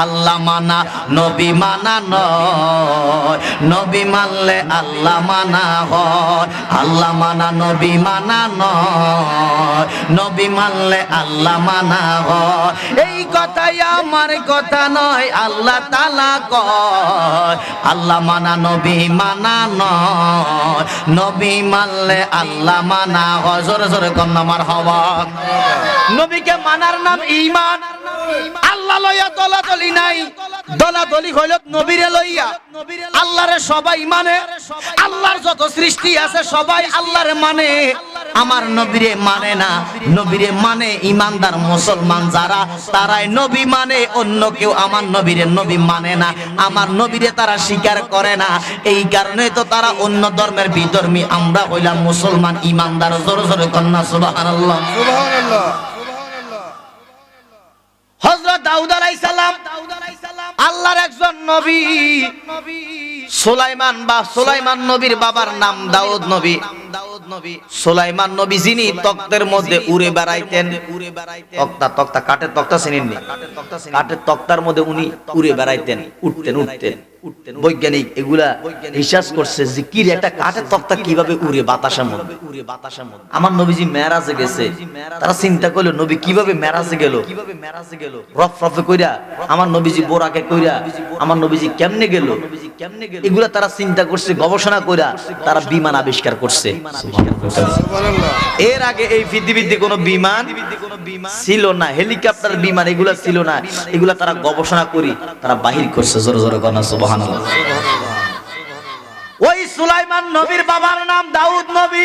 আল্লাহ মানা নবী মানা নয়, নবী মানলে আল্লাহ মানা হয়। আল্লাহ মানা নবী মানা নয়, নবী মানলে আল্লাহ মানা হয়। এই কথাই আমার কথা নয়, আল্লাহ তাআলা কয় আল্লাহ মানা নবী মানা নয়, নবী মানলে আল্লাহ মানা হয়। জোরে জোরে কন্যা মারহাবা। নবীকে মানার নাম ঈমান। আল্লাহ লইয়া দলাদলি নাই, দলাদলি হইল নবীরে লইয়া। আল্লাহরে সবাই মানে, আল্লাহর যত সৃষ্টি আছে সবাই আল্লাহরে মানে, আমার নবীরে মানে না। নবীরে মানে ইমানদার মুসলমান যারা, তারাই নবী মানে। অন্য কেউ আমার নবীরে নবী মানে না, আমার নবীরে তারা স্বীকার করে না। এই কারণে তো তারা অন্য ধর্মের বিধর্মী, আমরা হইলাম মুসলমান ইমানদার। জোরে জোরে কন্যা সুবহানাল্লাহ, সুবহানাল্লাহ। হযরত দাউদ আলাইহিস সালাম আল্লাহর একজন নবী। সুলাইমান বা সুলাইমান নবীর বাবার নাম দাউদ নবী। সুলাইমান নবী যিনি তক্তের মধ্যে উড়ে বেড়াইতেন, তক্তা তক্তা কাঠের তক্তা চিনেননি? কাঠের তক্তার মধ্যে উনি উড়ে বেড়াইতেন, উঠতেন উঠতেন। বৈজ্ঞানিক এগুলা রিসার্চ করছে যে কি একটা কাঠের তক্তা কিভাবে উড়ে বাতাসের মধ্যে। আমার নবীজি মেরাজে গেছে, তারা চিন্তা করলো নবী কিভাবে মেরাজে গেল, রফ রফে কইরা আমার নবীজি বোরাকে কইরা আমার নবীজি কেমনে গেল, এগুলা তারা চিন্তা করছে, গবেষণা কইরা তারা বিমান আবিষ্কার করছে। এর আগে এই পৃথিবীতে কোনো বিমান ছিল না, হেলিকপ্টার বিমান এগুলা ছিল না। এগুলা তারা গবেষণা করি তারা বাহির করছে। জোরে জোরে কন্যা সুবহানাল্লাহ। ওই সুলাইমান নবীর বাবার নাম দাউদ নবী।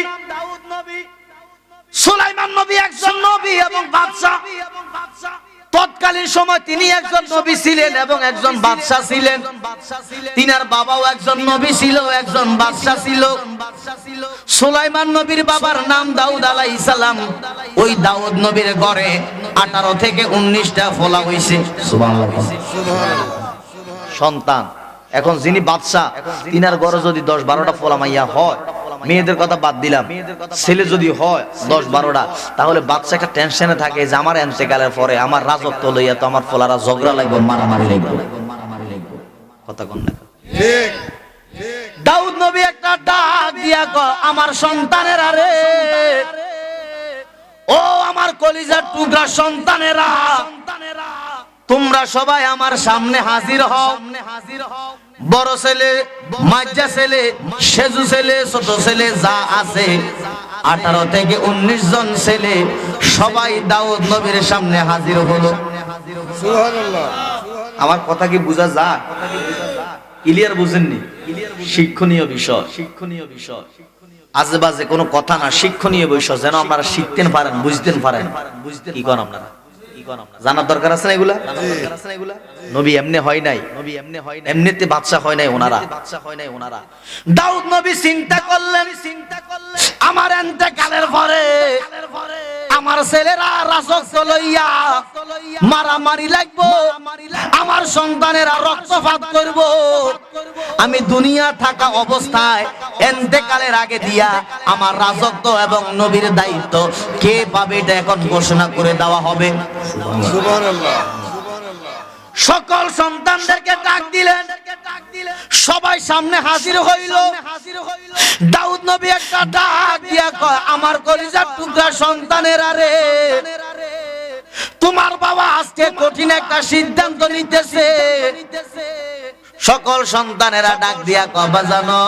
সুলাইমান নবী একজন নবী এবং বাদশা। তৎকালীন সময় তিনি একজন নবী ছিলেন এবং একজন বাদশা ছিলেন। তিনার বাবাও একজন নবী ছিল, একজন বাদশা ছিল। সুলাইমান নবীর বাবার নাম দাউদ আলাইহিস সালাম। ওই দাউদ নবীর ঘরে 18 থেকে 19টা ফলা হইছে। সুবহানাল্লাহ, সন্তান। এখন যিনি বাদশা, তিনার ঘরে যদি 10-12টা ফলা মাইয়া হয়, মেয়েদের কথা বাদ দিলাম, ছেলে যদি হয় 10-12টা, তাহলে বাচ্চা একটা টেনশনে থাকে যে আমার এন্তেকালের পরে আমার রাজত্ব লইয়া তো আমার ফলারা ঝগড়া লাগবে, মারামারি লাগবে। কথা কোন না? ঠিক। দাউদ নবী একটা ডাক দিয়া কয়, আমার সন্তানেরা রে, ও আমার কলিজার টুকরা সন্তানেরা, তোমরা সবাই আমার সামনে হাজির হও। বড় ছেলে, মাঝা ছেলে, সেজু ছেলে, ছোট ছেলে যা আছে 18 থেকে 19 জন ছেলে সবাই দাউদ নবীর সামনে হাজির হলো। সুবহানাল্লাহ। আমার কথা কি বোঝা যায়? ক্লিয়ার বুঝেননি? শিক্ষণীয় বিষয়, শিক্ষণীয় বিষয়, আজে বাজে কোনো কথা না, শিক্ষণীয় বিষয় যেন আপনারা শিখতেন পারেন, বুঝতেন পারেন। কি কোন আপনারা জানার দরকার আছে না এগুলা? নবী এমনি হয় নাই, নবী এমনি হয় নাই, এমনিতে বাদশা হয় নাই ওনারা। দাউদ নবী চিন্তা করলেন, আমার ইন্তেকালের পরে আমার ছেলেরা রাজত্ব লইয়া মারামারি লাগবো, আমার সন্তানেরা রক্তপাত করব। আমি দুনিয়া থাকা অবস্থায় ইন্তেকালের আগে দিয়া আমার রাজত্ব এবং নবীর দায়িত্ব কে পাবে এটা এখন ঘোষণা করে দেওয়া হবে। সুবহানাল্লাহ। সকল সন্তানদেরকে ডাক দিলেন, সবাই সামনে হাজির হইল। দাউদ নবী একটা ডাক দিয়া কয়, আমার কলিজার টুকরা সন্তানেরা রে, তোমার বাবা আজকে কঠিন একটা সিদ্ধান্ত নিতেছে। সকল সন্তানেরা ডাক দিয়া কয়, বাজানো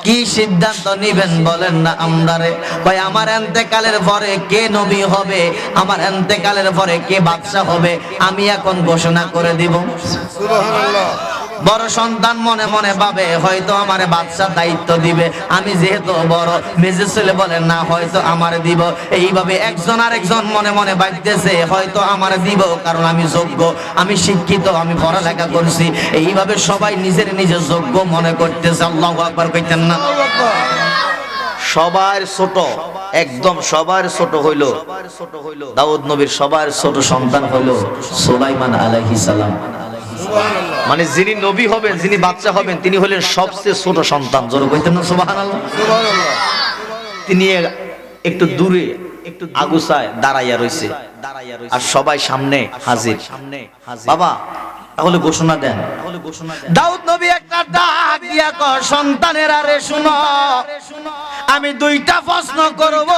কি সিদ্ধান্ত নিবেন বলেন না আমরারে। ভাই আমার ইন্তেকালের পরে কে নবী হবে, আমার ইন্তেকালের পরে কে বাদশা হবে, আমি এখন ঘোষণা করে দিব। সুবহানাল্লাহ। বড় সন্তান মনে মনে ভাবে হয়তো আমারে বাদশা দায়িত্ব দিবে, আমি যেহেতু বড়। মেজে ছেলে বলে না হয়তো আমার দিব। এইভাবে একজন আরেকজন মনে মনে ভাবতেছে হয়তো আমার দিব, কারণ আমি যোগ্য, আমি শিক্ষিত, আমি পড়ালেখা করছি। এইভাবে সবাই নিজের নিজের যোগ্য মনে করতেছে। আল্লাহু আকবার কইতেন না? সবার ছোট, একদম সবার ছোট হইল দাউদ নবীর সবার ছোট সন্তান হইল সুলাইমান আলাইহিস সালাম। মানে যিনি নবী হবেন, যিনি বাদশা হবেন, তিনি হলেন সবচেয়ে ছোট সন্তান। জোরে কইতেন না সুবহানাল্লাহ? সুবহানাল্লাহ। তিনি একটু দূরে আগুসায় দাঁড়াইয়া রইছে আর সবাই সামনে হাজির। বাবা তাহলে ঘোষণা দেন। দাউদ নবী একটা ডাক দিয়া কয়, সন্তানেরা রে শুনো, আমি দুইটা প্রশ্ন করব,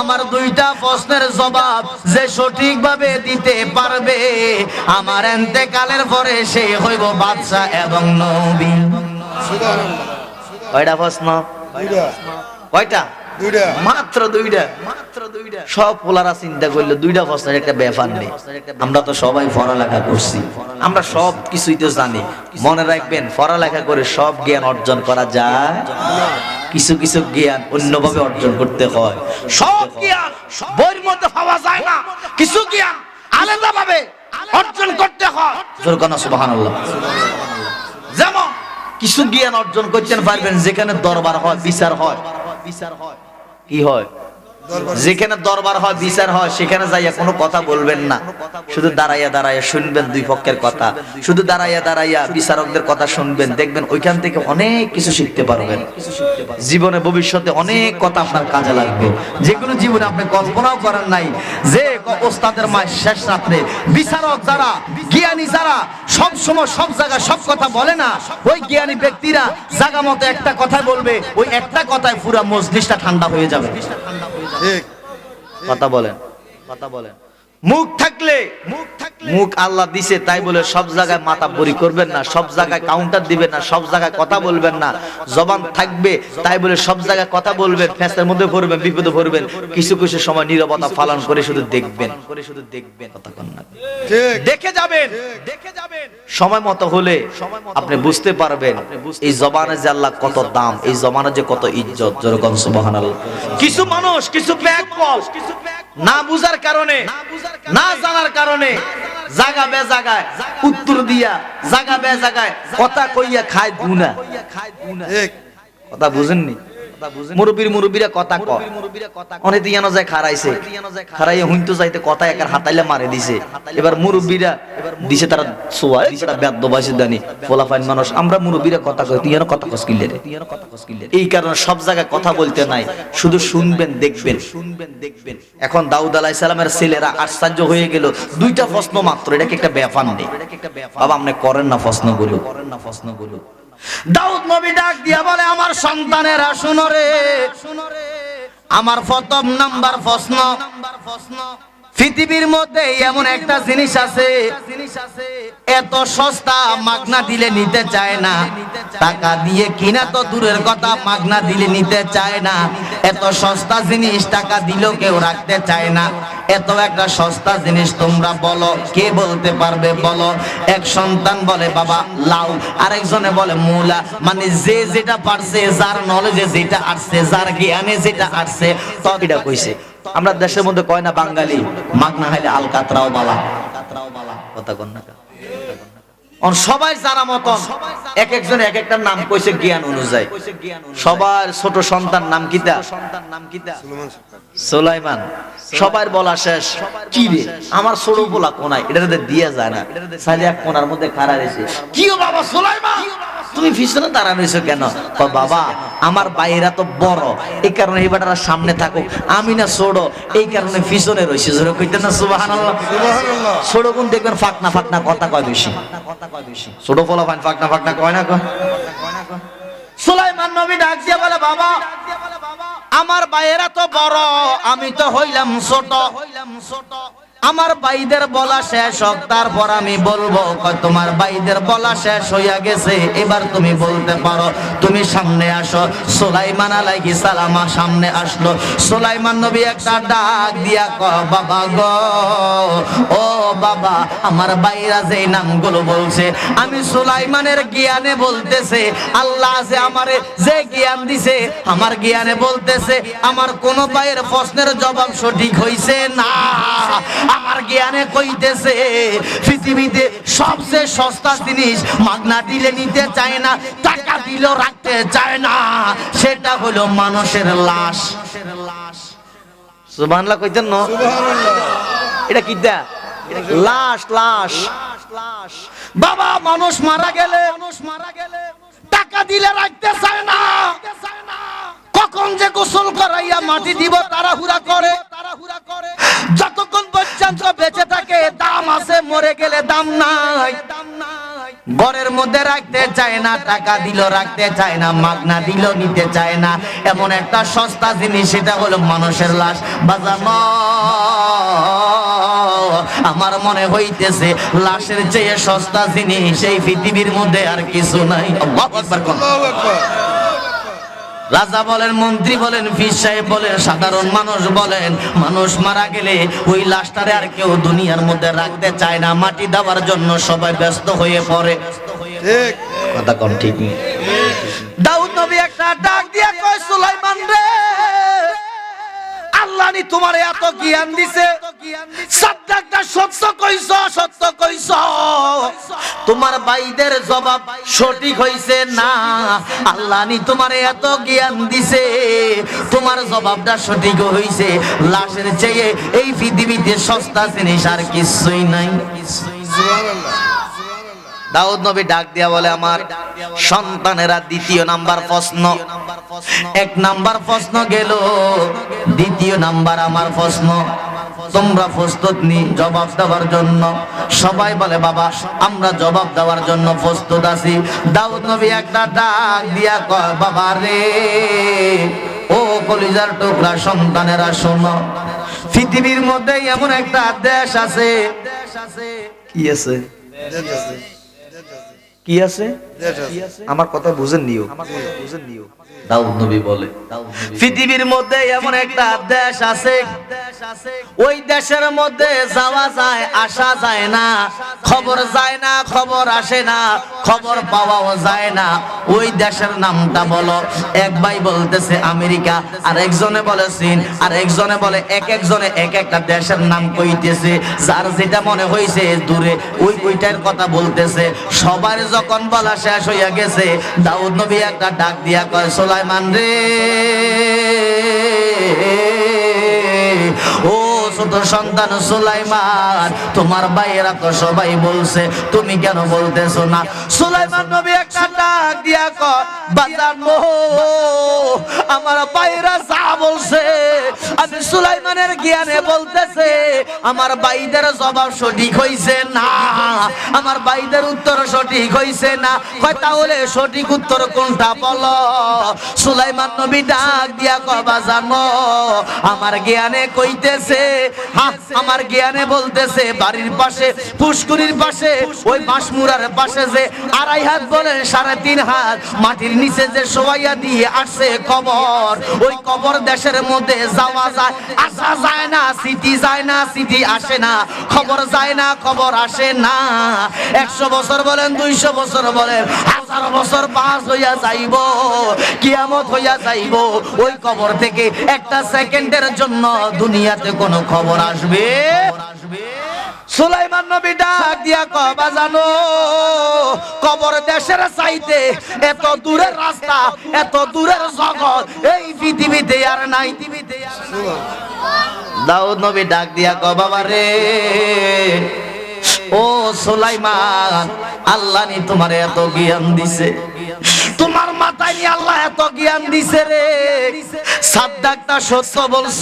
আমার দুইটা প্রশ্নের জবাব যে সঠিকভাবে দিতে পারবে আমার ইন্তেকালের পরে সে হইব বাদশা এবং নবী। কয়টা প্রশ্ন? কয়টা? মাত্র দুইটা। সব পোলারা চিন্তা করলে দুইটা প্রশ্নের একটা ব্যাপার নেই। আমরা তো সবাই পড়ালেখা করছি, আমরা সব কিছুই তো জানি। মনে রাখবেন, পড়ালেখা করে সব জ্ঞান অর্জন করা যায়? কিছু কিছু জ্ঞান অন্যভাবে অর্জন করতে হয়। সব জ্ঞান বইয়ের মধ্যে পাওয়া যায় না, কিছু জ্ঞান আলাদাভাবে অর্জন করতে হয়। জোরে কোন সুবহানাল্লাহ। যেমন কিছু জ্ঞান অর্জন করতে পারবেন যেখানে দরবার হয়, বিচার হয়। কি হয়? যেখানে দরবার হয়, বিচার হয়, সেখানে যাইয়া কোনো কথা বলবেন না, শুধু দাঁড়াইয়া দাঁড়াইয়া শুনবেন দুই পক্ষের কথা, শুধু দাঁড়াইয়া দাঁড়াইয়া বিচারকদের কথা শুনবেন। দেখবেন ওইখান থেকে অনেক কিছু শিখতে পারবেন। জীবনে ভবিষ্যতে অনেক কথা আপনার কাজে লাগবে, যেগুলো জীবনে আপনি কল্পনাও করেন নাই। যে ওস্তাদের মায়ের শেষ রাত্রে বিচারক যারা, জ্ঞানী যারা সব সময় সব জায়গায় সব কথা বলে না, ওই জ্ঞানী ব্যক্তিরা জায়গা মতো একটা কথা বলবে, ওই একটা কথায় পুরো মজলিসটা ঠান্ডা হয়ে যাবে। কথা বলেন, কথা বলেন। মুখ থাকলে, মুখ আল্লাহ দিছে তাই বলে সব জায়গায় মাতাব্বরি করবেন না, সব জায়গায় কাউন্টার দিবেন না, সব জায়গায় কথা বলবেন না। জবান থাকবে তাই বলে সব জায়গায় কথা বলবেন, ফেসের মধ্যে পড়বেন, বিপদে পড়বেন। কিছু কিছু সময় নীরবতা পালন করে শুধু দেখবেন, কথা কন না, দেখে যাবেন, দেখে যাবেন। সময় মতো হলে আপনি বুঝতে পারবেন এই জবানে যে আল্লাহ কত দাম, এই জবানে যে কত ইজ্জত। জোরে কোন সুবহানাল্লাহ। কিছু মানুষ কিছু ব্যাককল না বুঝার কারণে, না জানার কারণে জায়গা বে জায়গায় উত্তর দিয়া, জায়গা বে জায়গায় কথা কইয়া খায় গুনাহ। কথা বুঝেননি? মুরব্বীরা কথা কয়, অনেক দিয়ানো যায় খারাইছে, খারাইয়া হুইতো যাইতে কথা একার হাতাইলে মারে দিছে। এবার মুরব্বীরা দিছে তারা সোয়া, সেটা বেদ্যবাসী দানি ফলাফাইন মানুষ। আমরা মুরব্বীরা কথা কই, তুই কথা কসকিলে রে, এই কারণে সব জায়গায় কথা বলতে নাই, শুধু শুনবেন, দেখবেন, শুনবেন, দেখবেন। এখন দাউদ আলাইহিস সালামের ছেলেরা আশ্চর্য হয়ে গেল, দুইটা প্রশ্ন মাত্র, এটা কি একটা ব্যাপার নেই? বাবা আপনি করেন না প্রশ্নগুলো, করেন না প্রশ্নগুলো। দাউদ নবী ডাক দিয়া বলে, আমার সন্তানেরা শুনো রে, আমার প্রথম নাম্বার প্রশ্ন, পৃথিবীর মধ্যে এমন একটা জিনিস আছে এত সস্তা, মাগনা দিলে নিতে চায় না, টাকা দিয়ে কিনা তো দূরের কথা, মাগনা দিলে নিতে চায় না। এত সস্তা জিনিস টাকা দিলেও কেউ রাখতে চায় না। এত একটা সস্তা জিনিস তোমরা বলো, কে বলতে পারবে বলো? এক সন্তান বলে বাবা লাউ, আরেকজনে বলে মূলা। মানে যে যেটা পারছে, যার নলেজে যেটা আসছে, যার জ্ঞানে যেটা আসছে ততটা কইছে। আমরা দেশের মধ্যে কয় না বাঙালি মাগনা হাইলে আলকাতরাও বালা, কথা কন না। সবাই জানা মতন এক একজন এক একটা নাম কইছে জ্ঞান অনুযায়ী। সবার ছোট সন্তান নাম কিতা? সুলাইমান। সবার বলা শেষ, কি রে আমার ছোট বলা কোনায়, এটা দিয়া যায় না, সাইলে এক কোনার মধ্যে খাড়া রয়েছে। কি ও বাবা সুলাইমান, তুমি পিছনে দাঁড়া রয়েছো কেন? বাবা আমার বাইরা তো বড়, এই কারণে এই বেটারা সামনে থাকুক, আমি না ছোট, এই কারণে পিছনে রয়েছে। জোরে কইতেন না সুবহানাল্লাহ। ছোট কোন দেখবেন ফাকনা ফাকনা কথা কয় বেশি, ছোট ফলা ফান ফাকনা ফাকনা কয় না। সুলাইমান নবী ডাক দিয়া বলে, বাবা আমার বাইরা তো বড়, আমি তো হইলাম ছোট। আমার ভাইদের বলা শেষ হোক, তারপর আমি বলবো। তোমার ভাইদের বলা শেষ হইয়া গেছে, এবার তুমি বলতে পারো, তুমি সামনে আসো। সুলাইমান আলাইহিস সালাম সামনে আসলো। সুলাইমান নবী একটা ডাক দিয়া কয়, বাবা গো, ও বাবা, আমার ভাইরা যে নামগুলো বলছে, আমি সুলাইমানের জ্ঞানে বলতেছে, আল্লাহ যে আমারে যে জ্ঞান দিছে, আমার জ্ঞানে বলতেছে আমার কোন ভাইয়ের প্রশ্নের জবাব সঠিক হইছে না। আমার জ্ঞানে কইতেছে পৃথিবীতে সবচেয়ে সস্তা জিনিস মাগনা দিলে নিতে চায় না, টাকা দিলেও রাখতে চায় না, সেটা হলো মানুষের লাশ। সুবহানাল্লাহ কইতেন না? এটা কি দা? লাশ, লাশ। বাবা মানুষ মারা গেলে টাকা দিলে রাখতে চায় না। কখন কখন যে গোসল করাইয়া মাটি দিব তাড়াহুড়া করে, যতক্ষণ পর্যন্ত বেঁচে থাকে দাম আছে, মরে গেলে দাম নাই। ঘরের মধ্যে রাখতে চায় না, টাকা দিল রাখতে চায় না, মাগনা দিল নিতে চায় না। এমন একটা সস্তা জিনিস, সেটা হলো মানুষের লাশ। বাজানো আমার মনে হইতেছে লাশের চেয়ে সস্তা জিনিস এই পৃথিবীর মধ্যে আর কিছু নাই। আল্লাহু আকবার। রাজা বলেন, মন্ত্রী বলেন, পীর সাহেব বলেন, সাধারণ মানুষ বলেন, মানুষ মারা গেলে ওই লাশটারে আর কেউ দুনিয়ার মধ্যে রাখতে চায় না। মাটি দেওয়ার জন্য সবাই ব্যস্ত হয়ে পড়ে। ঠিক কথা কোন ঠিক নেই। দাউদ নবী একটা ডাক দিয়া কয়, সুলাইমান রে, আল্লাহ নি তোমার এত জ্ঞান দিছে, সাদ্দাকটা সত্য কইছো, সত্য কইছো, তোমার ভাইদের জবাব সঠিক হইছে না। আল্লাহ নি তোমার এত জ্ঞান দিছে, তোমার জবাবটা সঠিক হইছে। লাশের চেয়ে এই পৃথিবীতে সস্তা জিনিস আর কিছুই নাই। দাউদ নবী ডাক দিয়া বলে, আমার সন্তানেরা, দ্বিতীয় নাম্বার প্রশ্ন, এক নাম্বার প্রশ্ন গেল, দ্বিতীয় নাম্বার আমার প্রশ্ন, তোমরা প্রস্তুত নি জবাব দেওয়ার জন্য? সবাই বলে, বাবা আমরা জবাব দেওয়ার জন্য প্রস্তুত আছি। দাউদ নবী একটা ডাক দিয়া কয়, বাবা রে, ও কলিজার টুকরা সন্তানেরা শোনো, পৃথিবীর মধ্যে এমন একটা দেশ আছে। কি আছে? কি আছে? আমার কথা বুঝেন নিও। দাউদ নবী বলে, পৃথিবীর মধ্যে এমন একটা দেশ আছে, ওই দেশের মধ্যে যাওয়া যায়, আসা যায় না, খবর যায় না, খবর আসে না, খবর পাওয়াও যায় না। ওই দেশের নামটা বলো। এক ভাই বলতেছে আমেরিকা, আর একজনে বলে চীন, আর একজনে বলে, এক একজনে এক একটা দেশের নাম কইতেছে, যার যেটা মনে হইছে দূরে ওইটার কথা বলতেছে। সবার যখন বলা শেষ হইয়া গেছে, দাউদ নবী একটা ডাক দিয়া কয়, সুলাইমান রে, ও ছোট সন্তান সুলাইমান, তোমার ভাইয়েরা তো সবাই বলছে, তুমি কেন বলতেছো না? সুলাইমান নবী একটা ডাক দিয়া কয়, বাজানো আমার ভাইয়েরা যা বলছে আমি সুলাইমানের জ্ঞানে বলতেছে, আমার ভাইদের জবাব সঠিক হইছে না, আমার ভাইদের উত্তর সঠিক হইছে না। কয় তাহলে সঠিক উত্তর কোনটা বলো? সুলাইমান নবী ডাক দিয়া কয়, বাজানো আমার জ্ঞানে কইতেছে, হ্যাঁ আমার জ্ঞানে বলতেছে, বাড়ির পাশে পুষ্করির পাশে ওই বাঁশমুড়ার পাশে যে 2.5 হাত বলে 3.5 হাত মাটির নিচে যে শোয়াইয়া দিয়ে আসছে কবর, ওই কবর দেশের মধ্যে যাওয়া যায়, আসা যায় না, সিটি যায় না, সিটি আসে না, খবর যায় না, খবর আসে না। 100 বছর বলেন, 200 বছর বলেন, 1000 বছর পাস হইয়া যাইব, কিয়ামত হইয়া যাইব, ওই কবর থেকে একটা সেকেন্ডের জন্য দুনিয়াতে কোনো খবর আসবে? সুলাইমান নবী ডাক দিয়া কয়, বাজানো কবর দেশের চাইতে এত দূরের রাস্তা, এত দূরের জগৎ এই পৃথিবীতে আর নাই। দাউদ নবী ডাক দিয়া কয়, বাবা রে, ও সুলাইমান, আল্লাহ নি তোমার এত জ্ঞান দিছে, তোমার মাথায় নি আল্লাহ এত জ্ঞান দিছে রে, সাদ্দাকটা সত্য বলছ।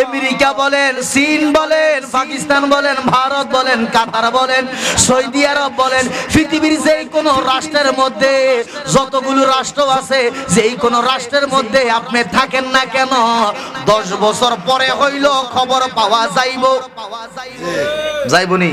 আমেরিকা বলেন, চীন বলেন, পাকিস্তান বলেন, ভারত বলেন, কাতার বলেন, সৌদি আরব বলেন, পৃথিবীর যেই কোনো রাষ্ট্রের মধ্যে যতগুলো রাষ্ট্র আছে, যেই কোনো রাষ্ট্রের মধ্যে আপনি থাকেন না কেন, 10 বছর পরে হইল খবর পাওয়া যাইব, যাইবনি?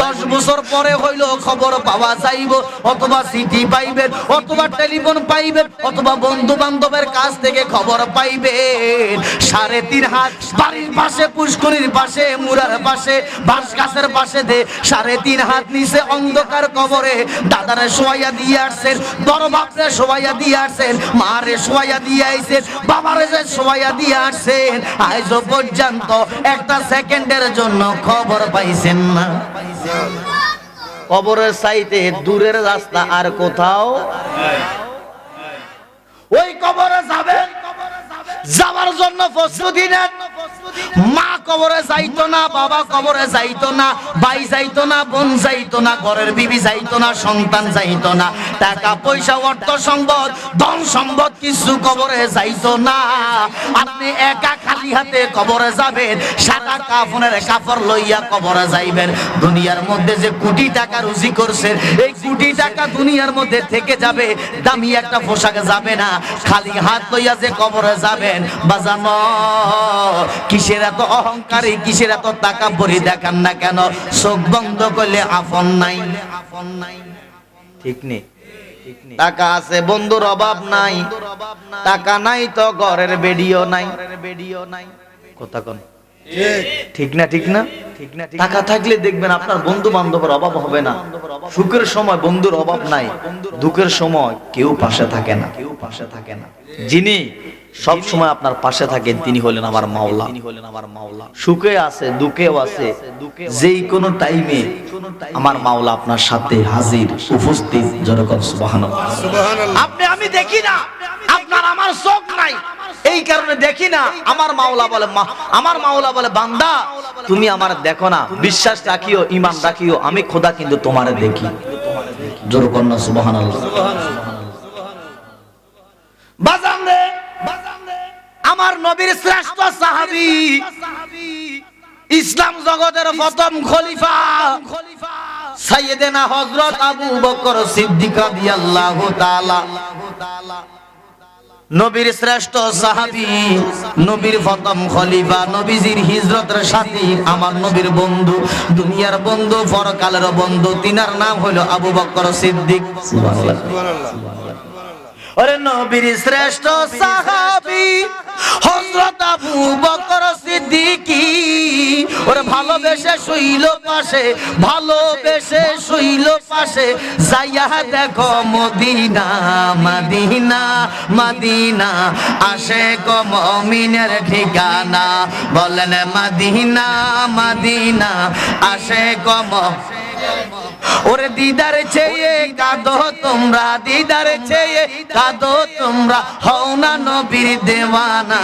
10 বছর পরে হইল খবর পাওয়া যাইব, অথবা চিঠি পাইবেন, অথবা টেলিফোন পাইবেন, অথবা বন্ধু বান্ধবের কাছ থেকে খবর পাইবেন। 3.5 হাত বাড়ির পাশে, পুষ্করির পাশে, মুরার পাশে, বাঁশ গাছের পাশে দে 3.5 হাত নিচে অন্ধকার কবরে দাদারে শোয়াইয়া দিয়ে আসছেন, বড় বাপরে শোয়াইয়া দিয়ে আসছেন, মারে শোয়াইয়া দিয়ে আইছেন, বাবারে যে শোয়াইয়া দিয়ে আসছেন, আজও পর্যন্ত একটা সেকেন্ডের জন্য খবর পাইছেন না। কবরের চাইতে দূরের রাস্তা আর কোথাও? ওই কবরে যাবেন, যাওয়ার জন্য প্রস্তুতি নেন, মা কবরে যাইতো না, বাবা কবরে যাইতো না, ভাই যাইতো না, বোন যাইতো না, ঘরের বিবি যাইতো না, সন্তান যাইতো না, টাকা পয়সা অর্থ সম্পদ ধন সম্পদ কিছু কবরে যাইতো না। আপনি একা খালি হাতে কবরে যাবেন, সাদা কাফনের কাপড় লইয়া কবরে যাইবেন। দুনিয়ার মধ্যে যে কোটি টাকা রুজি করছেন, এই কোটি টাকা দুনিয়ার মধ্যে থেকে যাবে, দামি একটা পোশাকে যাবে না। খালি হাত লইয়া যে কবরে যাবেন, বাজানো কিসের এত অহংকারী, কিসের এত টাকা ভরি দেখান না কেন? চোখ বন্ধ করলে আপন নাই, আপন নাই, ঠিক নেই। টাকা আছে বন্ধুর অভাব নাই, টাকা নাই তো ঘরের বেডিও নাই, কথা কোন ঠিক না? ঠিক না? টাকা থাকলে দেখবেন আপনার বন্ধু বান্ধবের অভাব হবে না। সুখের সময় বন্ধুর অভাব নাই, দুঃখের সময় কেউ পাশে থাকে না, কেউ পাশে থাকে না। যিনি সব সময় আপনার পাশে থাকেন তিনি হলেন আমার মাওলা, তিনি হলেন আমার মাওলা। সুখে আছে দুঃখেও আছে, যেই কোনো টাইমে আমার মাওলা আপনার সাথে হাজির উপস্থিত। যেরকম সুবহানাল্লাহ। আপনি আমি দেখি না, আপনার আমার চোখ নাই, এই কারণে দেখি না। আমার মাওলা বলে, আমার মাওলা বলে, বান্দা তুমি আমার দেখো না, বিশ্বাস রাখিও, ঈমান রাখিও, আমি খোদা কিন্তু তোমারে দেখি। জোরে কর না সুবহানাল্লাহ। বাজান রে, আমার নবীর শ্রেষ্ঠ সাহাবী, ইসলাম জগতের প্রথম খলিফা সাইয়েদেনা হযরত আবু বকর সিদ্দিক রাদিয়াল্লাহু তাআলা, নবীর শ্রেষ্ঠ সাহাবী, নবীর প্রথম খলিফা, নবীজির হিজরতের সাথী, আমার নবীর বন্ধু, দুনিয়ার বন্ধু, পরকালের বন্ধু, তিনার নাম হলো আবু বকর সিদ্দিক। সুবহানাল্লাহ, সুবহানাল্লাহ। ওরে নবীর শ্রেষ্ঠ সাহাবী হযরত আবু বকর সিদ্দিকী, ওরে ভালোবেসে শুইল পাশে, ভালোবেসে শুইল পাশে, যাইয়া দেখো মদিনা, মদিনা, মদিনা, আশিক মুমিনের ঠিকানা। বলেন মদিনা, মদিনা, আশিক ওরে দিদার চেয়ে কাঁদো তোমরা, দিদার চেয়ে কাঁদো তোমরা, হও না নবীর দেওয়ানা।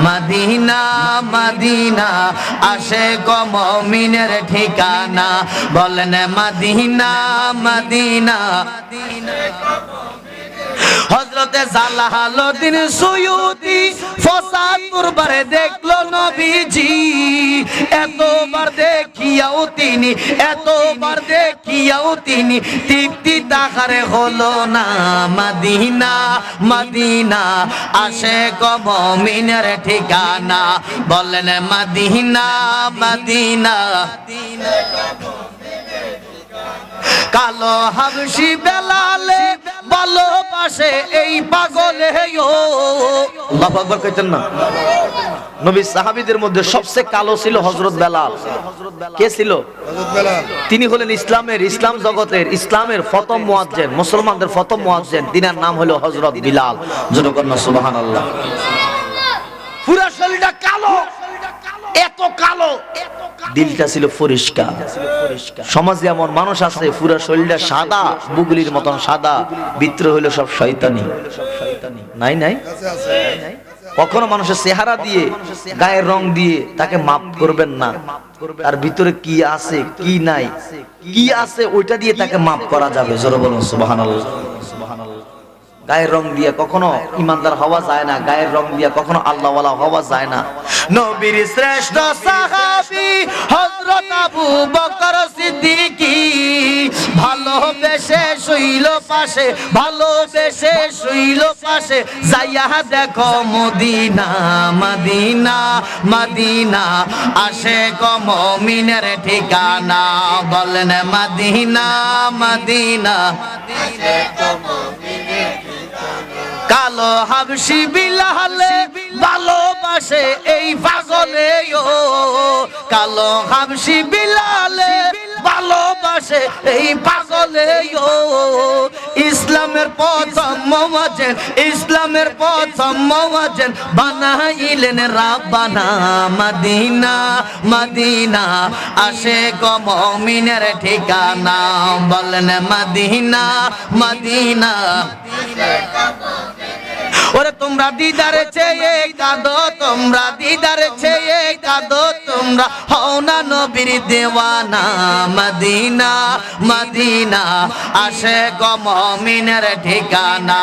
মদিনা, মদিনা, আশিক মুমিনের ঠিকানা। বলেন মদিনা, মদিনা, হযরতে জালালউদ্দিন সুয়ুতি ৭৫ বারে দেখলো নবীজি, এতবার দেখিয়াও তিনি, এতবার দেখিয়াও তিনি তৃপ্তি তাহারে হলো না। মদিনা, মদিনা, আশিক মুমিনের ঠিকানা। বলেন মদিনা, মদিনা, কালো হাবশি বেলালে ভালোবাসে এই পাগলে। আল্লাহু আকবার কইতেন না? নবী সাহাবীদের মধ্যে সবচেয়ে কালো ছিল হযরত বেলাল। কে ছিল? হযরত বেলাল। তিনি হলেন ইসলাম জগতের, ইসলামের প্রথম মুয়াজ্জিন, মুসলমানদের প্রথম মুয়াজ্জিন। তিনার নাম হলো হযরত বিলাল। জনগণ সুবহানাল্লাহ। পুরো শরীরটা কালো, এত কালো, দিলটা ছিল পরিষ্কার। সমাজে এমন মানুষ আছে পুরো শরীরটা সাদা, বুগলির মতন সাদা, ভিতরে হইলো সব শয়তানি। নাই নাই? কখনো মানুষের চেহারা দিয়ে, গায়ের রং দিয়ে তাকে মাপ করবেন না। তার ভিতরে কি আছে কি নাই, কি আছে ওইটা দিয়ে তাকে মাপ করা যাবে। জোরে বলুন সুবহানাল্লাহ, সুবহানাল্লাহ। গায়ের রং দিয়ে কখনো ইমানদার হওয়া যায় না, গায়ের রং দিয়ে কখনো আল্লাহওয়ালা হওয়া যায় না। নবীর শ্রেষ্ঠ সাহাবী হযরত আবু বকর সিদ্দিকী, ভালোবেসে শুইল পাশে, ভালোবেসে শুইল পাশে, যাইয়া দেখো মদিনা, মদিনা, মদিনা, আশিক মুমিনের ঠিকানা। বলেন মদিনা, মদিনা, কালো হাবশি বিলালে ভালোবাসে এই পাগলে। ও কালো হাবশি বিলালে ভালোবাসে এই পাগলে। ও ইসলামের প্রথম মুয়াজ্জিন, ইসলামের প্রথম মুয়াজ্জিন বানাইলেন রাব্বানা। মদিনা, মদিনা, আশিক মুমিনের ঠিকানা। বলেন মদিনা, মদিনা, ওরে তোমরা দিদারে চেয়ে কাঁদো, তোমরা দিদারে চেয়ে কাঁদো, তোমরা হও না নবীর দেওয়ানা। মদিনা মদিনা আশিক ও মুমিনের ঠিকানা,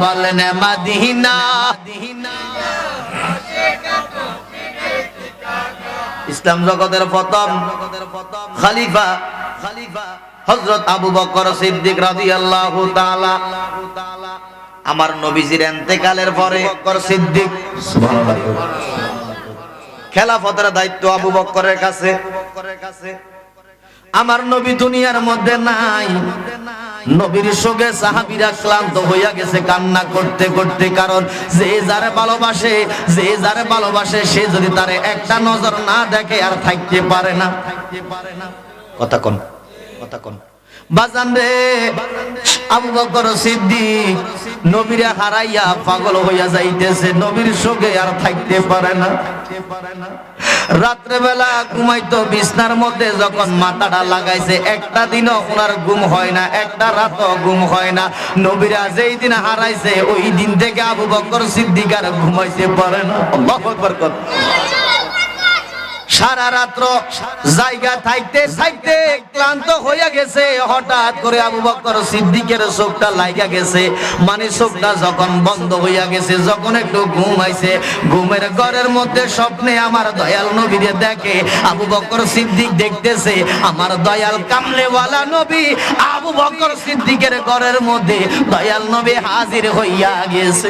বলেন মদিনা। ইসলাম জগতের প্রথম খলিফা হযরত আবু বকর সিদ্দিক রাদিয়াল্লাহু তাআলা। আমার নবীজির ইন্তেকালের পরে বকর সিদ্দিক সুবহানাল্লাহ, খেলাফতের দায়িত্ব আবু বকরের কাছে। আমার নবী দুনিয়ার মধ্যে নাই। নবীর সঙ্গে সাহাবীরা ক্লান্ত হইয়া গেছে কান্না করতে করতে। কারণ যে যারে ভালোবাসে, যে যারে ভালোবাসে সে যদি তারে একটা নজর না দেখে আর থাকতে পারে না। কথা কোন, কথা কোন বাজান রে। আবু বকর সিদ্দিক নবীরে হারাইয়া পাগল হইয়া যাইতেছে, নবীর সঙ্গে আর থাকতে পারে না। রাত্রে বেলা ঘুমাইতো বিছনার মধ্যে, যখন মাথাটা লাগাইছে একটা দিনও ওনার ঘুম হয় না, একটা রাতও ঘুম হয় না। নবীরা যেই দিন হারাইছে ওই দিন থেকে আবু বকর সিদ্দিক আর ঘুমাইতে পারে না। আল্লাহু আকবার। সারা রাত্র জায়গা থাকতে থাকতে ক্লান্ত হইয়া গেছে। হঠাৎ করে আবু বকর সিদ্দিকের চোখটা লাগা গেছে, মানে চোখটা যখন বন্ধ হইয়া গেছে, যখন একটু ঘুম আইছে, ঘুমের ঘরের মধ্যে স্বপ্নে আমার দয়াল নবীরে দেখে। আবু বকর সিদ্দিক দেখতেছে আমার দয়াল কামলেওয়ালা নবী আবু বকর সিদ্দিকের ঘরের মধ্যে দয়াল নবী হাজির হইয়া গেছে।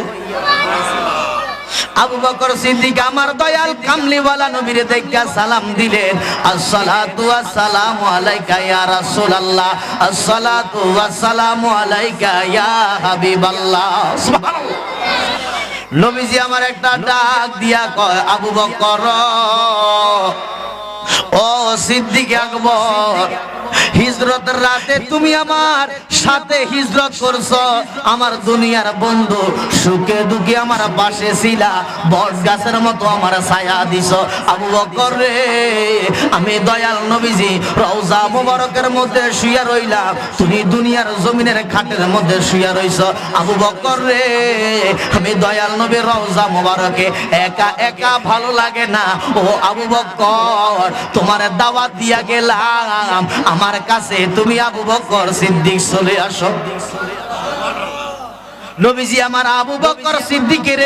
আবু বকর সিদ্দিক আমার দয়াল কামলিওয়ালা নবীরে দেখা সালাম দিলেন, আসসালাতু ওয়াসসালামু আলাইকা ইয়া রাসূলুল্লাহ, আসসালাতু ওয়াসসালামু আলাইকা ইয়া হাবিবাল্লাহ। সুবহানাল্লাহ। নবীজি আমার একটা ডাক দিয়া কয়, আবু বকর ও সিদ্দিক আকবর, হিজরতের রাতে তুমি আমার সাথে হিজরত করছো, আমার দুনিয়ার বন্ধু, সুখে দুঃখে আমার পাশে ছিলা, বট গাছের মতো আমার ছায়া দিছো। আবু বকর রে, আমি দয়াল নবীজি রওজা মুবারকের মধ্যে শুইয়া রইলাম, তুমি দুনিয়ার জমিনের খাটের মধ্যে শুইয়া রইছো। আবু বকর রে, আমি দয়াল নবীর রওজা মুবারকে একা একা ভালো লাগে না। ও আবু বকর, তোমার দাওয়াত দিয়া গেলাম, আমার কাছে তুমি আবু বকর সিদ্দিক চলে আসো। নবীজি আমার আবু বকর সিদ্দিকের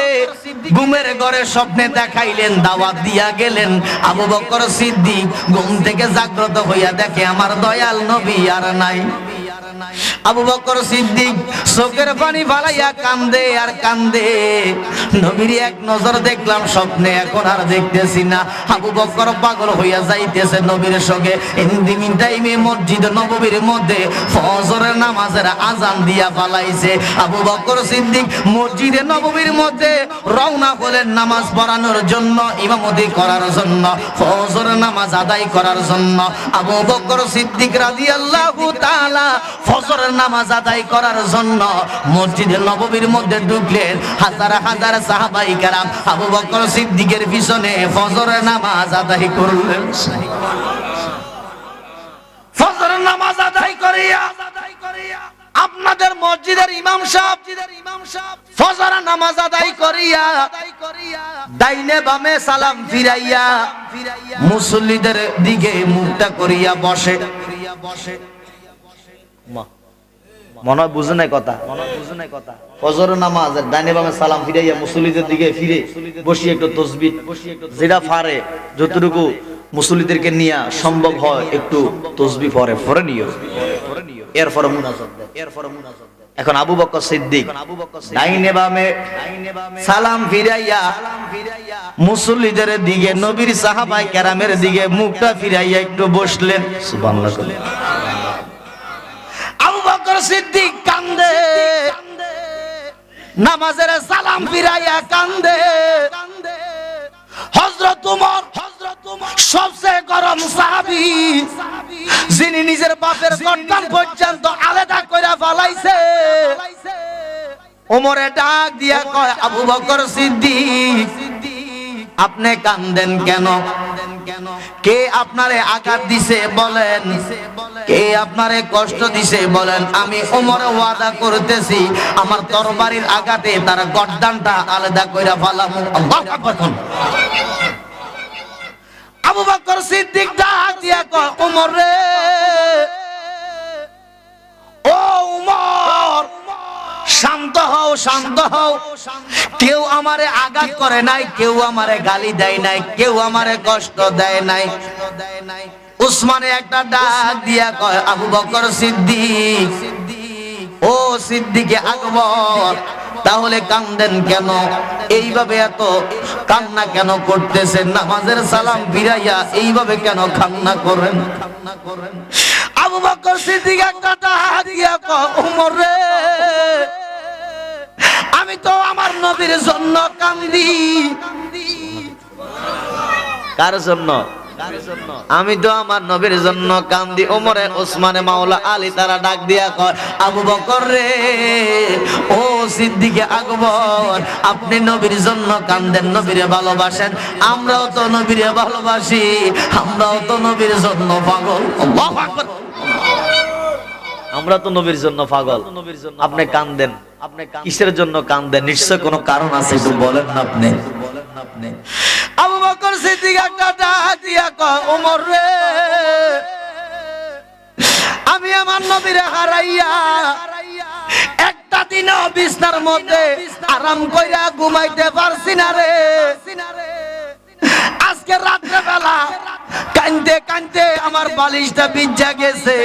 ঘুমের ঘরে স্বপ্নে দেখাইলেন, দাওয়াত দিয়া গেলেন। আবু বকর সিদ্দিক ঘুম থেকে জাগ্রত হইয়া দেখে আমার দয়াল নবী আর নাই। আবু বকর সিদ্দিক চোখের পানি ফালাইয়া কান্দে আর কান্দে। নবীর এক নজর দেখলাম স্বপ্নে, এখন আর দেখতেছি না। আবু বকর পাগল হইয়া যাইতেছে নবীর সঙ্গে। ইন টাইমে মসজিদ নববীর মধ্যে ফজরের নামাজের আজান দিয়া ফালাইছে। আবু বকর সিদ্দিক মসজিদে নববীর মধ্যে রওনা হলেন নামাজ পড়ানোর জন্য, ইমামতি করার জন্য, ফজরের নামাজ আদায় করার জন্য। আবু বকর সিদ্দিক রাদিয়াল্লাহু তাআলা ফজরের নামাজ আদায় করার জন্য মসজিদে নববীর মধ্যে ঢুকলেন। হাজার হাজার সাহাবায়ে কেরাম আবু বকর সিদ্দিকের পিছনে ফজরের নামাজ আদায় করলেন। ফজরের নামাজ আদায় করিয়া আপনাদের মসজিদের ইমাম সাহেব ফজরের নামাজ আদায় করিয়া ডাইনে বামে সালাম ফিরাইয়া মুসল্লিদের দিকে মুখটা করিয়া বসে। মনে হয় বুঝে নাই কথা, ফজর নামাজের ডাইনে বামে সালাম ফিরাইয়া মুসল্লিদের দিকে ফিরে বসিয়ে একটু তাসবিহ যেটা পারে যতটুকু মুসল্লিদেরকে নিয়ে সম্ভব হয় একটু তাসবিহ পড়ে নিও, এরপরে মুনাজাত দেয়। এখন আবু বকর সিদ্দিক ডাইনে বামে সালাম ফিরাইয়া মুসল্লিদের দিকে, নবীর সাহাবায়ে কেরামের দিকে মুখটা ফিরাইয়া একটু বসলেন। সুবহানাল্লাহ। আবু বকর সিদ্দিক কান্দে, নামাজের সালাম ফিরাইয়া কান্দে। হযরত ওমর সবচেয়ে গরম সাহাবী, যিনি নিজের বাপের গর্দান পর্যন্ত আলাদা কইরা ফলাইছে, ওমরে ডাক দিয়া কয়, আবু বকর সিদ্দিক আপনি কান্দেন কেন? কে আপনারে আঘাত দিছে বলেন, কে আপনারে কষ্ট দিছে বলেন। আমি ওমর ওয়াদা করতেছি আমার তরবারির আঘাতে তার গর্দানটা আলাদা কইরা ফেলামু। আল্লাহু আকবার। আবু বকর সিদ্দিক ডাক দিয়া কয়, ওমর রে, ও ওমর, শান্ত হও, শান্ত হও। কেউ আমারে আঘাত করে নাই, কেউ আমারে গালি দেয় নাই, কেউ আমারে কষ্ট দেয় নাই। উসমানে একটা ডাক দিয়া কয়, আবু বকর সিদ্দিক, ও সিদ্দিকে আকবর, তাহলে কান্দেন কেন? এইভাবে এত কান্না কেন করতেছেন? নামাজের সালাম ফিরাইয়া এইভাবে কেন কান্না করেন? আবু বকর সিদ্দিক একটা ডাক দিয়া কয়, ওমর রে, আমি তো আমার নবীর জন্য কান্দি। কার জন্য? আমি তো আমার নবীর জন্য কান্দি। ওমরে, ওসমানে, মাওলা আলী তারা ডাক দিয়া কয়, আবু বকর রে, ও সিদ্দিকে আকবর, আপনি নবীর জন্য কান্দেন, নবীরে ভালোবাসেন। আমরাও তো নবীরে ভালোবাসি, আমরাও তো নবীর জন্য পাগল। আল্লাহু আকবার। আমরা তো নবীর জন্য পাগল, আপনি কান্দেন, আপনি কিসের জন্য কান্দেন? নিশ্চয় কোনো কারণ আছে, একটু বলেন না আপনি। আবু বকর সিদ্দিক একটা ডাক দিয়া কয়, ওমর রে, আমি আমার নবীরে হারাইয়া একটা দিনও বিছনার মধ্যে আরাম কইরা ঘুমাইতে পারছি না রে। আজকে রাত্রে বেলা কাঁদতে কাঁদতে আমার বালিশটা ভিজা গেছে।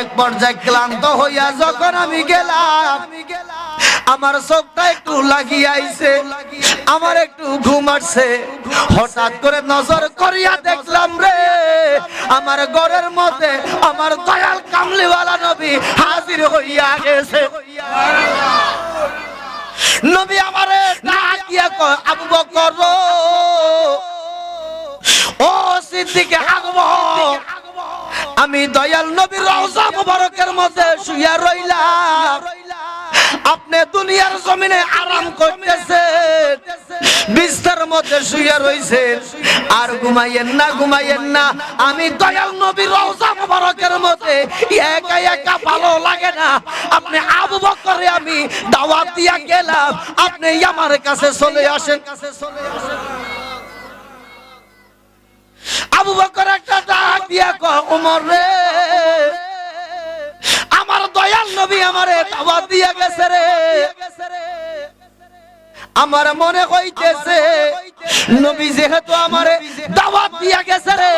এক পর্যায়ে ক্লান্ত হইয়া যখন আমি গেলাম, আমার চোখটা একটু লাগিয়ে আইছে, আমার একটু ঘুম আসছে। হঠাৎ করে নজর করিয়া দেখলাম রে, আমার ঘরের মধ্যে আমার দয়াল কামলিওয়ালা নবী হাজির হইয়া গেছে। নবী আমারে ডাক দিয়া কয়, আবু বকর, ও সিদ্দিকে আকবর, আমি দয়াল নবীর রওজা মুবারকের মধ্যে শুইয়া রইলাম, আপনি দুনিয়ার জমিনে আরাম করতেছেন, বিছানার মধ্যে শুইয়া রইছেন, আর ঘুমাইয়েন না, ঘুমাইয়েন না। আমি দয়াল নবীর রওজা মুবারকের মধ্যে একা একা ভালো লাগে না। আপনি আবু বকরে আমি দাওয়াত দিয়া গেলাম, আপনি আমার কাছে চলে আসেন। আবু বকর একটা ডাক দিয়া কয়, ওমর রে, আমার দয়াল নবী আমারে দাওয়াত দিয়া গেছে রে। আমার মনে হইতেছে নবী যেহেতু আমারে দাওয়াত দিয়া গেছে রে,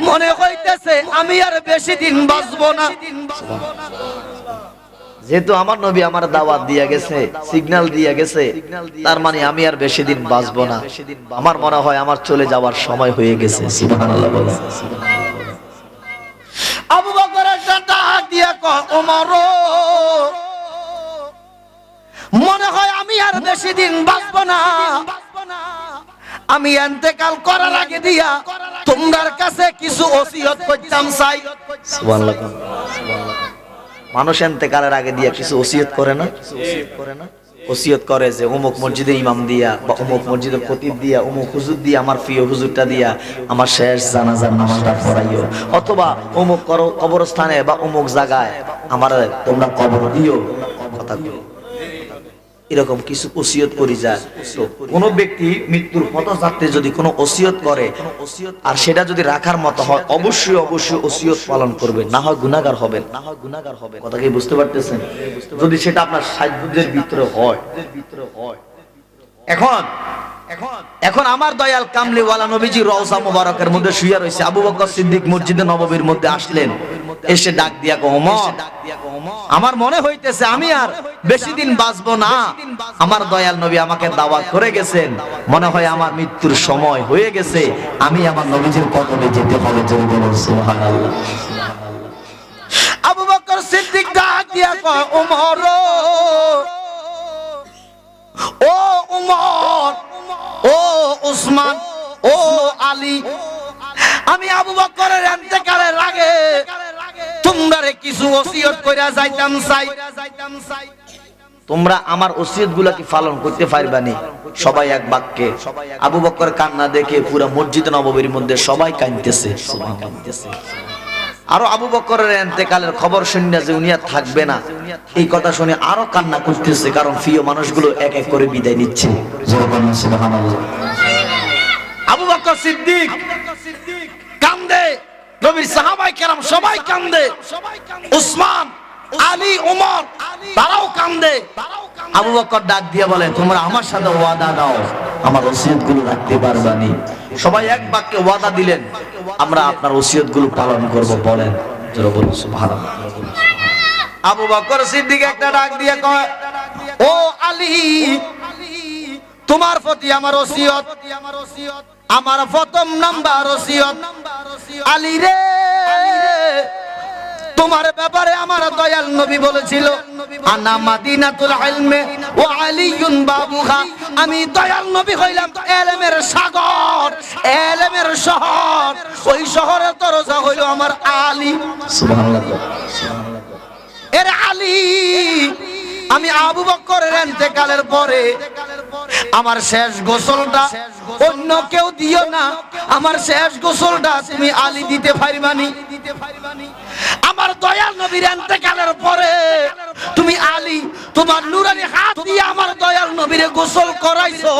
মনে হইতেছে আমি আর বেশি দিন বাঁচবো না। যেহেতু আমার নবী আমার দাওয়াত দিয়া গেছে, সিগন্যাল দিয়া গেছে, তার মানে আমি আর বেশি দিন বাঁচবো না। আমার মনে হয় আমার চলে যাওয়ার সময় হয়ে গেছে। সুবহানাল্লাহ বলো। আবু বকর একটা ডাক দিয়া কয়, ওমর, মনে হয় আমি আর বেশি দিন বাঁচবো না। আমি ইন্তেকাল করার আগে দিয়া তোমার কাছে কিছু ওসিয়ত করতাম চাই। সুবহানাল্লাহ। মানুষ ইন্তেকালের আগে দিয়া কিছু ওসিয়ত করে না? ওসিয়ত করে যে অমুক মসজিদে ইমাম দিয়া, বা অমুক মসজিদে খতিব দিয়া, অমুক হুজুর দিয়া, আমার প্রিয় হুজুরটা দিয়া আমার শেষ জানাজার নামাজটা পড়াইও, অথবা অমুক কবরস্থানে বা অমুক জায়গায় আমার তোমরা কবর দিও। কথা কই এরকম কিছু ওসিয়ত করি যায়। তো কোন ব্যক্তি মৃত্যুর পথযাত্রী যদি কোনো ওসিয়ত করে আর সেটা যদি রাখার মতো হয়, অবশ্যই অবশ্যই ওসিয়ত পালন করবে, না হয় গুনাহগার হবেন, না হয় গুনাহগার হবেন। কথা কি বুঝতে পারতেছেন? যদি সেটা আপনার সাধ্যের ভিতরে হয়। এখন আমার দয়াল কামলিওয়ালা নবীজি রওজা মুবারকের মধ্যে শুয়ে রয়েছে। আবু বকর সিদ্দিক মসজিদে নববীর মধ্যে আসলেন, এসে ডাক দিয়া কয়, ওমর, আমার মনে হইতেছে আমি আর বেশি দিন বাঁচবো না। আমার দয়াল নবী আমাকে দাওয়াত করে গেছেন, মনে হয় আমার মৃত্যুর সময় হয়ে গেছে, আমি আমার নবীজির কদমে যেতে হবে। সুবহানাল্লাহ। আবু বকর সিদ্দিক ডাক দিয়া কয়, ওমর, ও উমর, ও উসমান, ও আলী, আমি আবু বকরের ইন্তেকালের আগে তোমরা কিছু ওসিয়ত কইরা যাইতাম চাই। তোমরা আমার ওসিয়তগুলো কি পালন করতে পারবানি? সবাই এক বাক্যে। আবু বকর কান্না দেখে পুরো মসজিদ নববীর মধ্যে সবাই কাঁদতেছে, সবাই কাঁদতেছে। আরো আবু বকরের ইন্তেকালের খবর শুনে যে উনি আর থাকবে না, এই কথা শুনে আরো কান্না করতেছে, কারণ প্রিয় মানুষগুলো এক এক করে বিদায় নিচ্ছে। সুবহানাল্লাহ। আবু বকর সিদ্দিক কান্দে, নবীর সাহাবায়ে কেরাম সবাই কান্দে, উসমান, আলী, ওমর তারাও কান্দে। আবু বকর ডাক দিয়ে বলে, তোমরা আমার সাথে ওয়াদা দাও, আমার ওসিয়তগুলো রাখতে পারবানি? সবাই এক বাক্যে ওয়াদা দিলেন, আমরা আপনার ওসিয়তগুলো পালন করব। বলেন জোরে বলুন সুবহানাল্লাহ। আবু বকর সিদ্দিক একটা ডাক দিয়ে কয়, ও আলী, তোমার প্রতি আমার ওসিয়ত, আমার প্রথম নাম্বার ওসিয়ত। আলী রে, তোমার ব্যাপারে আমার দয়াল নবী বলেছিল, আনা মাদিনাতুল ইলমে ওয়া আলিয়ুন বাবুহা, আমি দয়াল নবী হইলাম ইলমের সাগর, ইলমের শহর, ওই শহরের দরজা হইল আমার আলী। সুবহানাল্লাহ, সুবহানাল্লাহ। এর আলী, আমি আবু বকরের ইন্তেকালের পরে আমার শেষ গোসলটা অন্য কেউ দিও না, আমার শেষ গোসলটা তুমি আলী দিতে পারবানি? আমার দয়াল নবীর ইন্তেকালের পরে তুমি আলী তোমার নুরানি হাত দিয়ে আমার দয়াল নবীরে গোসল করাইছো,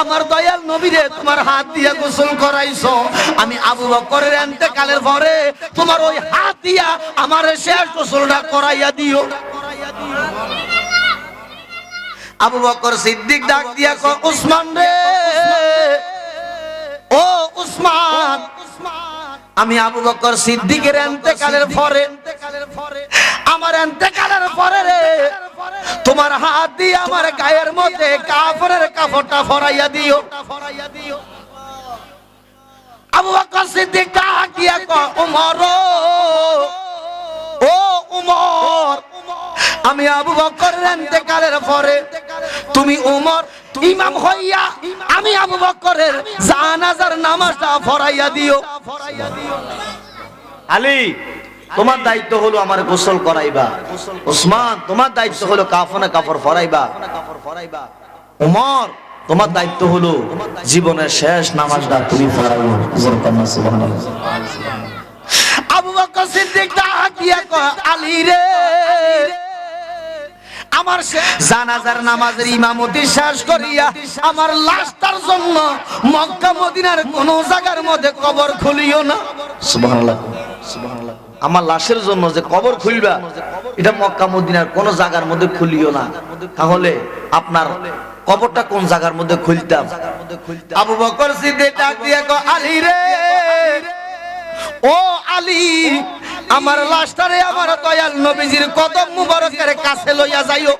আমার দয়াল নবীরে তোমার হাত দিয়ে গোসল করাইছো। আমি আবু বকরের ইন্তেকালের পরে তোমার ওই হাত দিয়া আমার শেষ গোসলটা করাইয়া দিও। আবু বকর সিদ্দিক ডাক দিয়া কয়, উসমান রে, ও উসমান, আমি আবু বকর সিদ্দিকের ইন্তেকালের পরে, আমার ইন্তেকালের পরে রে, তোমার হাত দিয়ে আমার গায়ের মধ্যে কাফনের কাপড়টা ফরাইয়া দিও। আবু বকর সিদ্দিক ডাক দিয়া কয়, ওমর, ও ওমর, আমি আবু বকরের ইন্তেকালের পরে তুমি ওমর ইমাম হইয়া আমি আবু বকরের জানাজার নামাজটা পড়াইয়া দিও। আলী, তোমার দায়িত্ব হলো আমার গোসল করাইবা। উসমান, তোমার দায়িত্ব হলো কাফনে কাপড় পরাইবা। ওমর, তোমার দায়িত্ব হলো জীবনের শেষ নামাজটা তুমি পড়াইবা। সুবহানাল্লাহ। আবু বকর সিদ্দিক ডাক দিয়া কয়, আলী রে, আমার জানাজার নামাজের ইমামতি শেষ করিয়া আমার লাশটার জন্য মক্কা মদিনার কোন জায়গার মধ্যে কবর খুলিও না। সুবহানাল্লাহ, সুবহানাল্লাহ। আমার লাশের জন্য যে কবর খুলবা, এটা মক্কা মদিনার কোন জায়গার মধ্যে খুলিও না। তাহলে আপনার কবরটা কোন জায়গার মধ্যে খুলতাম? আবু বকর সিদ্দিক ডাক দিয়া কয়, আলী রে, ও আলী, আমার লাশটারে আমার দয়াল নবীজির কদম মুবারকের কাছে লইয়া যাইও।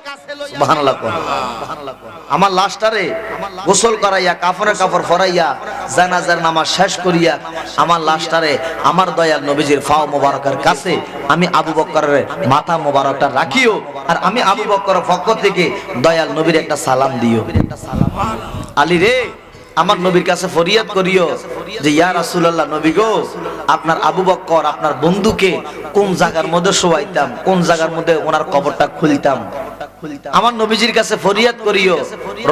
সুবহানাল্লাহ, সুবহানাল্লাহ। আমার লাশটারে গোসল করাইয়া কাফনের কাপড় পরাইয়া জানাজার নামাজ শেষ করিয়া আমার লাশটারে আমার দয়াল নবীজির পাও মুবারকের কাছে আমি আবু বকরের মাথা মুবারকটা রাখিও, আর আমি আবু বকরের পক্ষ থেকে দয়াল নবীর একটা সালাম দিও। আলী রে, আমার নবীর কাছে ফরিয়াদ করিও যে ইয়া রাসূলুল্লাহ, নবী গো, আপনার আবু বকর আপনার বন্ধুকে কোন জায়গার মধ্যে শোয়াইতাম, কোন জায়গার মধ্যে ওনার কবরটা খুলতাম। আমার নবীজির কাছে ফরিয়াদ করিও,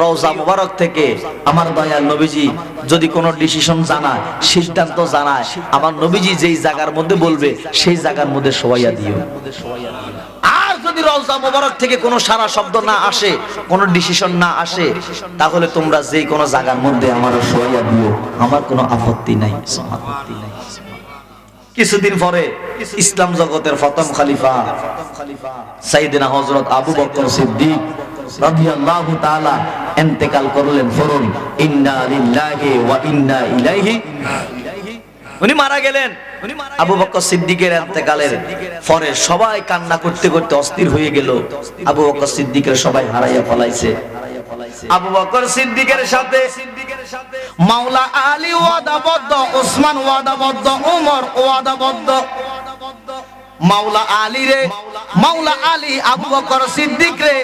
রওজা মুবারক থেকে আমার দয়াল নবীজি যদি কোনো ডিসিশন জানায়, সিদ্ধান্ত জানায়, আমার নবীজি যেই জায়গার মধ্যে বলবে সেই জায়গার মধ্যে শোয়াইয়া দিও। আর যদি রওজা মুবারক থেকে কোনো সারা শব্দ না আসে, কোনো ডিসিশন না আসে, তাহলে তোমরা যেই কোনো জায়গার মধ্যে আমার শোয়াইয়া দিও, আমার কোনো আপত্তি নাই, আপত্তি নাই। কিছুদিন পরে ইসলাম জগতের প্রথম খলিফা সাইয়েদনা হযরত আবু বকর সিদ্দিক রাদিয়াল্লাহু তাআলা ইন্তেকাল করলেন। ফরুন ইন্না লিল্লাহি ওয়া ইন্না ইলাইহি, উনি মারা গেলেন। আবু বকর সিদ্দিকের ইন্তেকালের পরে সবাই কান্না করতে করতে অস্থির হয়ে গেল। আবু বকর সিদ্দিকের সবাই হারাইয়া ফলাইছে। আবু বকর সিদ্দিকের সাথে মাওলা আলী ওয়াদাবদ্ধ, ওসমান ওয়াদাবদ্ধ, ওমর ওয়াদাবদ্ধ। মাওলা আলী রে, মাওলা আলী আবু বকর সিদ্দিক রে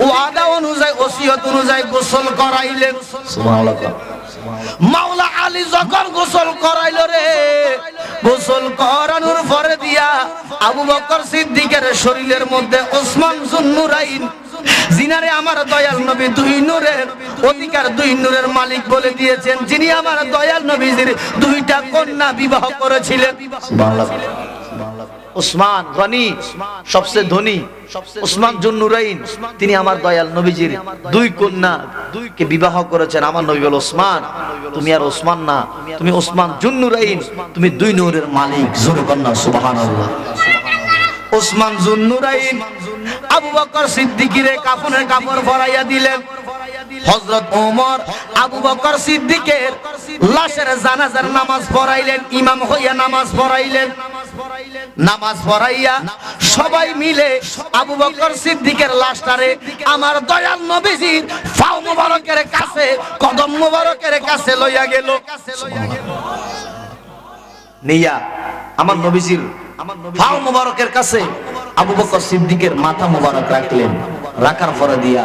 ওয়াদা অনুযায়ী, ওসিয়ত অনুযায়ী গোসল করাইলেন। সুবহানাল্লাহ। মাওলা আলী যখন গোসল করাইলো রে, গোসল করানোর পরে দিয়া আবু বকর সিদ্দিকের শরীরের মধ্যে ওসমান জুন্নুরাইন জিনারে আমার দয়াল নবী দুই নূরের অধিকার, দুই নূরের মালিক বলে দিয়েছেন, যিনি আমার দয়াল নবীজির দুইটা কন্যা বিবাহ করেছিলেন। উসমান গনি, সবচেয়ে ধনী উসমান জুন্নুরাইন, তিনি আমার দয়াল নবীজির দুই কন্যা কে বিবাহ করেছেন। আমার নবী বলে, ওসমান তুমি আর ওসমান না, তুমি ওসমান জুন্নুরাইন, তুমি দুই নূরের মালিক। জোরে কন্যা সুবহানাল্লাহ। ওসমান জুন্নুরাইন আবু বকর সিদ্দিকীরে কাফনের কাপড় পরাইয়া দিলেন। হযরত ওমর আবু বকর সিদ্দিকের লাশের জানাজার নামাজ পড়াইলেন, ইমাম হইয়া নামাজ পড়াইলেন। নামাজ পড়াইয়া সবাই মিলে আবু বকর সিদ্দিকের লাশটারে আমার দয়াল নবীজির পাও মোবারকের কাছে, কদম মোবারকের কাছে লইয়া গেল। নিয়া আমার নবীজির পাও মোবারকের কাছে আবু বকর সিদ্দিকের মাথা মোবারক রাখলেন। রাখার পরে দিয়া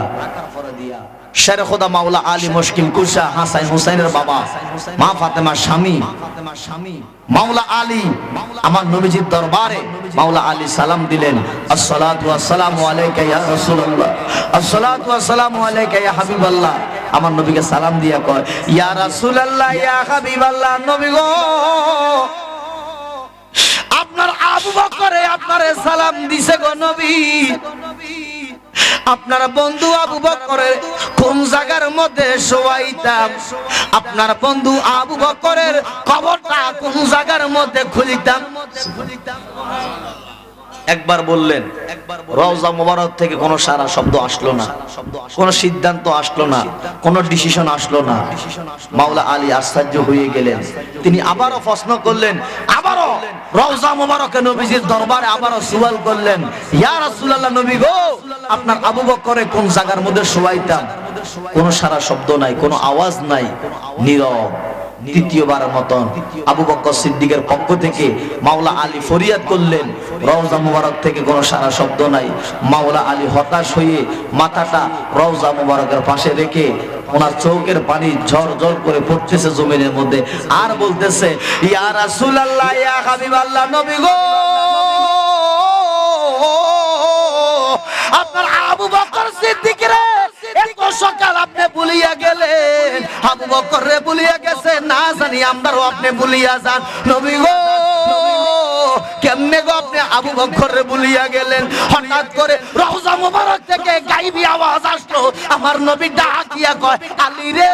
শের খোদা মাওলা আলী মুশকিল কুশা হাসান হুসাইনের বাবা মা ফাতেমার স্বামী মাওলা আলী আমার নবীজির দরবারে মাওলা আলী সালাম দিলেন, আসসালাতু ওয়াসসালামু আলাইকা ইয়া রাসূলুল্লাহ, আসসালাতু ওয়াসসালামু আলাইকা ইয়া হাবিবাল্লাহ। আমার নবীকে সালাম দিয়া কয়, ইয়া রাসূলুল্লাহ ইয়া হাবিবাল্লাহ, নবী গো আপনার আবু বকরে আপনারে সালাম দিছে গো নবী। আপনার বন্ধু আবু বকরের কোন জায়গার মধ্যে শোয়াইতাম, আপনার বন্ধু আবু বকরের কবরটা কোন জায়গার মধ্যে খুলিতাম। একবার বললেন, রওজা মোবারক থেকে কোনো সারা শব্দ আসলো না, কোনো সিদ্ধান্ত আসলো না, কোনো ডিসিশন আসলো না। মাওলা আলী আশ্চর্য হয়ে গেলেন। তিনি আবারও প্রশ্ন করলেন, আবারও রওজা মোবারকে নবীজির দরবারে আবারও সওয়াল করলেন, ইয়া রাসূলুল্লাহ, নবী গো আপনার আবু বকরে কোন জায়গার মধ্যে শোয়াইতাম? কোনো সারা শব্দ নাই, কোনো আওয়াজ নাই, নীরব। তৃতীয়বার মতন আবু বকর সিদ্দিকের পক্ষ থেকে মাওলা আলী ফরিয়াদ করলেন, রওজা মুবারক থেকে কোনো সারা শব্দ নাই। মাওলা আলী হতাশ হয়ে মাথাটা রওজা মুবারকের পাশে রেখে ওনার চোখের পানি ঝরঝর করে পড়তেছে জমিনের মধ্যে, আর বলতেছে, ইয়া রাসূলুল্লাহ ইয়া হাবিবাল্লাহ, নবী গো আপনার আবু বকর সিদ্দিকের এত সকাল আপনি ভুলিয়া গেলেন, আবু বকর রে ভুলিয়া গেছে, না জানি আমরাও আপনি ভুলিয়া যান। নবী গো কেমনে গো আপনি আবু বকর রে ভুলিয়া গেলেন? হঠাৎ করে রওজা মুবারক থেকে গায়েবী আওয়াজ আসলো। আমার নবী ডাকিয়া কয়, আলী রে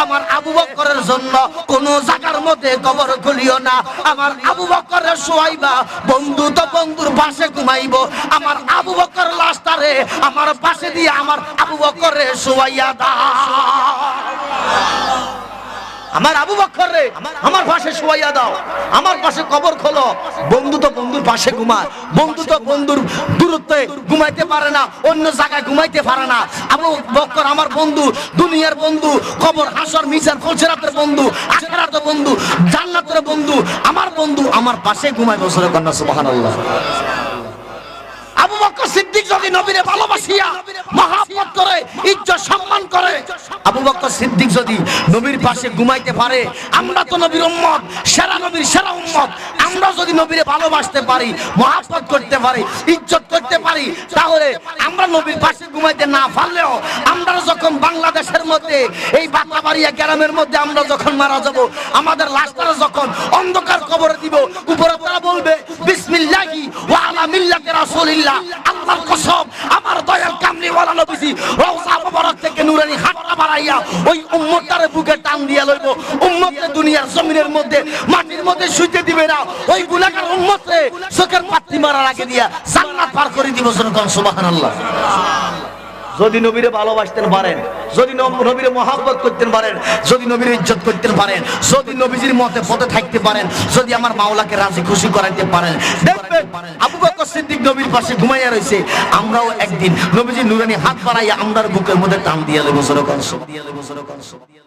আমার আবু বকরের জন্য কোন জায়গার মধ্যে কবর খুলিও না, আমার আবু বকরের শোয়াইবা, বন্ধু তো বন্ধুর পাশে ঘুমাইবো, আমার আবু বকর লাশটারে আমার পাশে দিয়ে আমার আবু বকরে শোয়াইয়া দাও, আমার আবু বকর রে আমার পাশে শোয়াইয়া দাও, আমার পাশে কবর খোলো। বন্ধু তো বন্ধুর পাশে ঘুমায়, বন্ধু তো বন্ধুর দূরত্বে ঘুমাইতে পারে না, অন্য জায়গায় ঘুমাইতে পারে না। আবু বকর আমার বন্ধু, দুনিয়ার বন্ধু, কবর হাসর মিজান ফজরাতের বন্ধু, আখিরাতের বন্ধু, জান্নাতের বন্ধু, আমার বন্ধু আমার পাশে ঘুমায়। বসরে কন্যা সুবহানাল্লাহ। আবু বকর সিদ্দিক যদি নবীরে ভালোবাসিয়া মহব্বত করে, ইজ্জত সম্মান করে, আবু বকর সিদ্দিক যদি নবীর পাশে ঘুমাইতে পারে, আমরা তো নবীর উম্মত, সেরা নবীর সেরা উম্মত, আমরা যদি নবীরে ভালোবাসতে পারি, মহব্বত করতে পারি, ইজ্জত করতে পারি, তাহলে আমরা নবীর পাশে ঘুমাইতে না পারলেও আমরা যখন বাংলাদেশের মধ্যে এই বাতাবাড়িয়া গ্রামের মধ্যে আমরা যখন মারা যাব, আমাদের লাশটা যখন অন্ধকার কবরে দিব, উপরে তারা বলবে বিসমিল্লাহি ওয়া আলা মিল্লাতি রাসূলিল্লাহ, আল্লাহর কসম আমার দয়াল কামলিওয়ালা নবীজি রওজা মুবারক থেকে নূরানি হাতটা বাড়াইয়া ওই উম্মতটারে বুকে টান দিয়া লইব, উম্মতকে দুনিয়ার জমিনের মধ্যে মাটির মধ্যে শুইতে দিবে না, ওই গুনাহগার উম্মতরে চোখের পাত্তি মারার আগে দিয়া জান্নাত পার করে দিব। সুবহানাল্লাহ। যদি নবীরে ভালোবাসতেন পারেন, যদি নবীরে মহব্বত করতেন পারেন, যদি নবীর ইজ্জত করতে পারেন, যদি নবীজির মতে পথে থাকতে পারেন, যদি আমার মাওলাকে রাজি খুশি করাইতে পারেন, দেখবেন আবু বকর সিদ্দিক নবীর পাশে ঘুমাইয়া রইছে, আমরাও একদিন নবীজির নূরানি হাত বাড়াইয়া আমরার বুকের মধ্যে টান দিয়া লইব। সুবহানাল্লাহ।